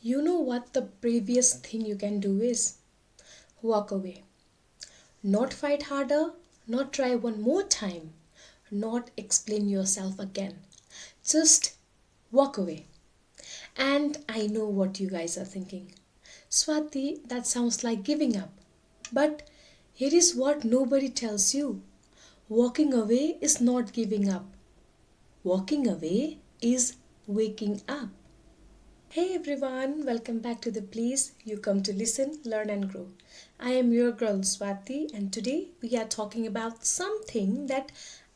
You know what the bravest thing you can do is? Walk away. Not fight harder, not try one more time, not explain yourself again. Just walk away. And I know what you guys are thinking. Swati, that sounds like giving up. But here is what nobody tells you. Walking away is not giving up. Walking away is waking up. Hey everyone, welcome back to the place you come to listen, learn, and grow. I am your girl Swati, and today we are talking about something that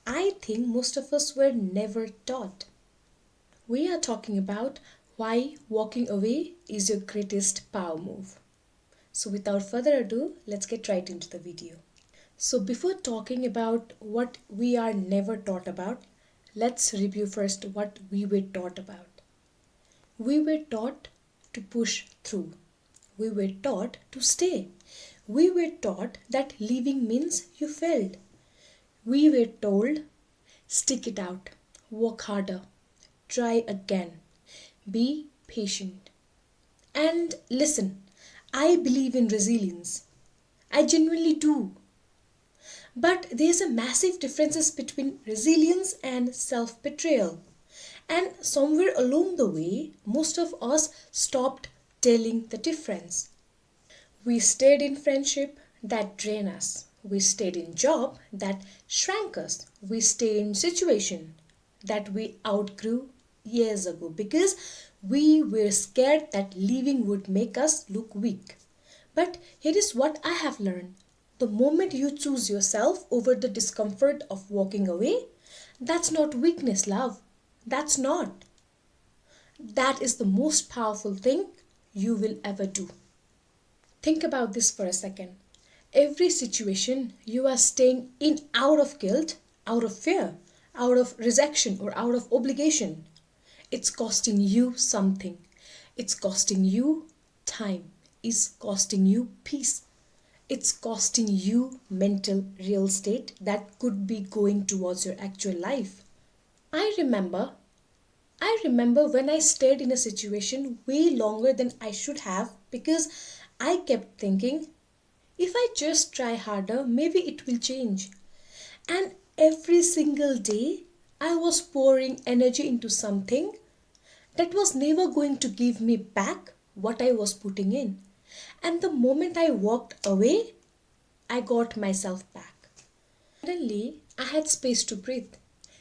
I think most of us were never taught. We are talking about why walking away is your greatest power move. So, without further ado, let's get right into the video. So, before talking about what we are never taught about, let's review first what we were taught about. We were taught to push through. We were taught to stay. We were taught that leaving means you failed. We were told stick it out, work harder, try again, be patient. And listen, I believe in resilience. I genuinely do. But there's a massive difference between resilience and self betrayal. And somewhere along the way, most of us stopped telling the difference. We stayed in friendship that drained us. We stayed in job that shrank us. We stayed in situation that we outgrew years ago because we were scared that leaving would make us look weak. But here is what I have learned. The moment you choose yourself over the discomfort of walking away, that's not weakness, love. That's not. That is the most powerful thing you will ever do. Think about this for a second. Every situation you are staying in out of guilt, out of fear, out of rejection, or out of obligation, it's costing you something. It's costing you time. It's costing you peace. It's costing you mental real estate that could be going towards your actual life. I remember I remember when I stayed in a situation way longer than I should have because I kept thinking, if I just try harder, maybe it will change. And every single day, I was pouring energy into something that was never going to give me back what I was putting in. And the moment I walked away, I got myself back. Suddenly, I had space to breathe,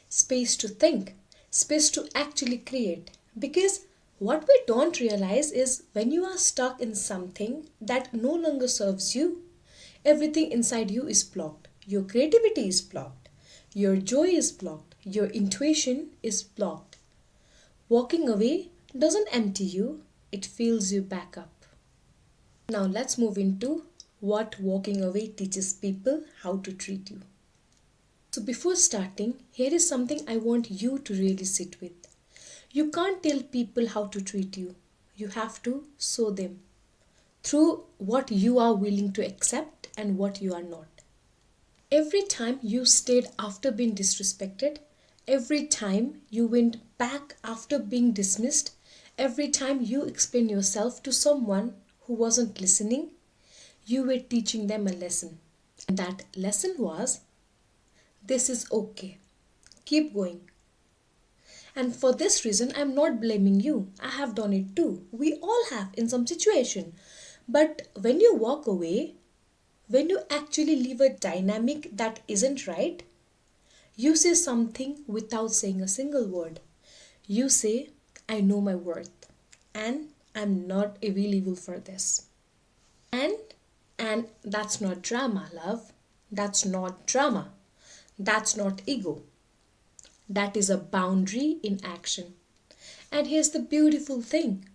space to think, space to actually create. Because what we don't realize is when you are stuck in something that no longer serves you, everything inside you is blocked. Your creativity is blocked. Your joy is blocked. Your intuition is blocked. Walking away doesn't empty you, it fills you back up. Now let's move into what walking away teaches people how to treat you. So, before starting, here is something I want you to really sit with. You can't tell people how to treat you, you have to show them through what you are willing to accept and what you are not. Every time you stayed after being disrespected, every time you went back after being dismissed, every time you explained yourself to someone who wasn't listening, you were teaching them a lesson. And that lesson was this is okay. Keep going. And for this reason, I'm not blaming you. I have done it too. We all have in some situation. But when you walk away, when you actually leave a dynamic that isn't right, you say something without saying a single word. You say, I know my worth and I'm not available for this. And and that's not drama, love. That's not drama. That's not ego. That is a boundary in action. And here's the beautiful thing.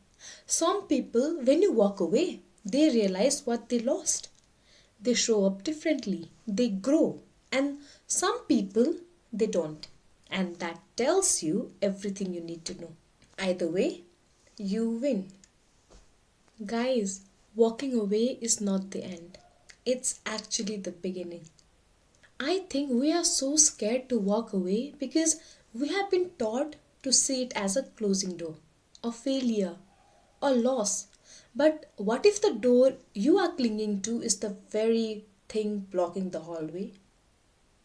Some people, when you walk away, they realize what they lost. They show up differently. They grow. And some people, they don't. And that tells you everything you need to know. Either way, you win. Guys, walking away is not the end. It's actually the beginning. I think we are so scared to walk away because we have been taught to see it as a closing door, a failure, or loss. But what if the door you are clinging to is the very thing blocking the hallway?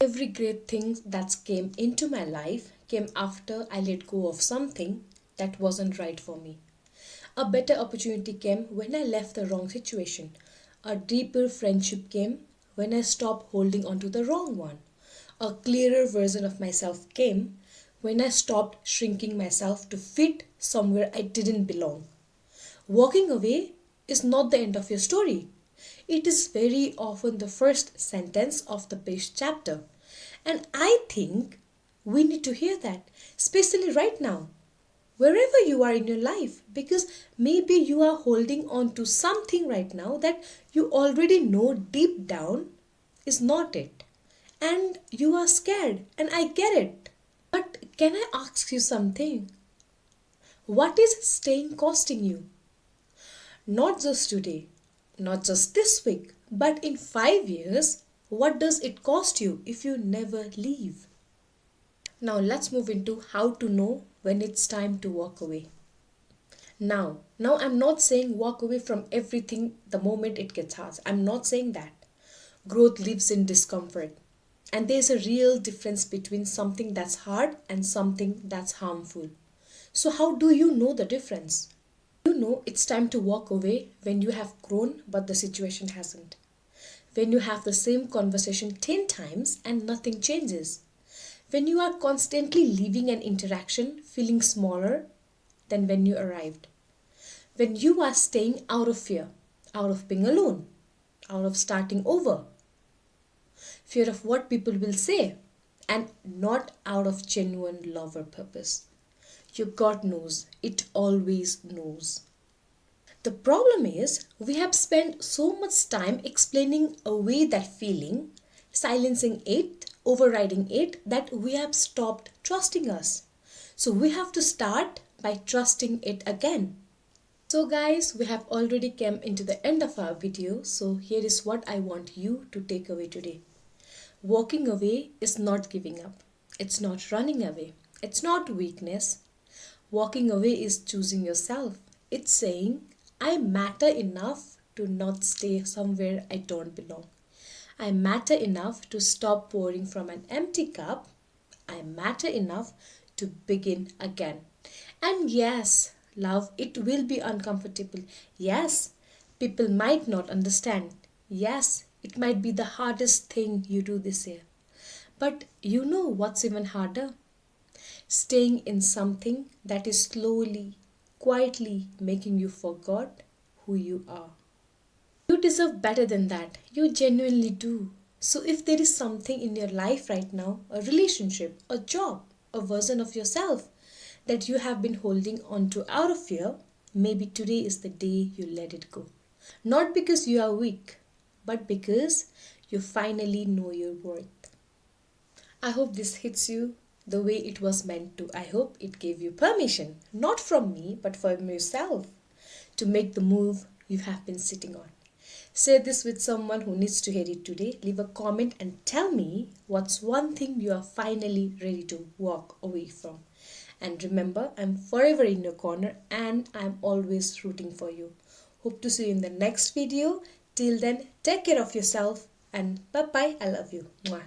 Every great thing that came into my life came after I let go of something that wasn't right for me. A better opportunity came when I left the wrong situation. A deeper friendship came when I stopped holding on to the wrong one. A clearer version of myself came when I stopped shrinking myself to fit somewhere I didn't belong. Walking away is not the end of your story. It is very often the first sentence of the best chapter. And I think we need to hear that, especially right now, wherever you are in your life, because maybe you are holding on to something right now that you already know deep down is not it. And you are scared, and I get it. But can I ask you something? What is staying costing you? Not just today, not just this week, but in 5 years, what does it cost you if you never leave? Now let's move into how to know when it's time to walk away. Now I'm not saying walk away from everything the moment it gets hard. I'm not saying that. Growth lives in discomfort. And there's a real difference between something that's hard and something that's harmful. So how do you know the difference? You know it's time to walk away when you have grown but the situation hasn't. When you have the same conversation 10 times and nothing changes. When you are constantly leaving an interaction feeling smaller than when you arrived. When you are staying out of fear, out of being alone, out of starting over, fear of what people will say, and not out of genuine love or purpose. Your God knows, it always knows. The problem is, we have spent so much time explaining away that feeling, silencing it, overriding it, that we have stopped trusting us. So we have to start by trusting it again. So guys, we have already come into the end of our video. So here is what I want you to take away today. Walking away is not giving up. It's not running away. It's not weakness. Walking away is choosing yourself. It's saying, I matter enough to not stay somewhere I don't belong. I matter enough to stop pouring from an empty cup. I matter enough to begin again. And yes, love, it will be uncomfortable. Yes, people might not understand. Yes, it might be the hardest thing you do this year. But you know what's even harder? Staying in something that is slowly, quietly making you forget who you are. You deserve better than that. You genuinely do. So if there is something in your life right now, a relationship, a job, a version of yourself that you have been holding on to out of fear, maybe today is the day you let it go. Not because you are weak, but because you finally know your worth. I hope this hits you the way it was meant to. I hope it gave you permission, not from me, but from yourself, to make the move you have been sitting on. Share this with someone who needs to hear it today. Leave a comment and tell me what's one thing you are finally ready to walk away from. And remember, I'm forever in your corner and I'm always rooting for you. Hope to see you in the next video. Till then, take care of yourself and bye bye. I love you. Mwah.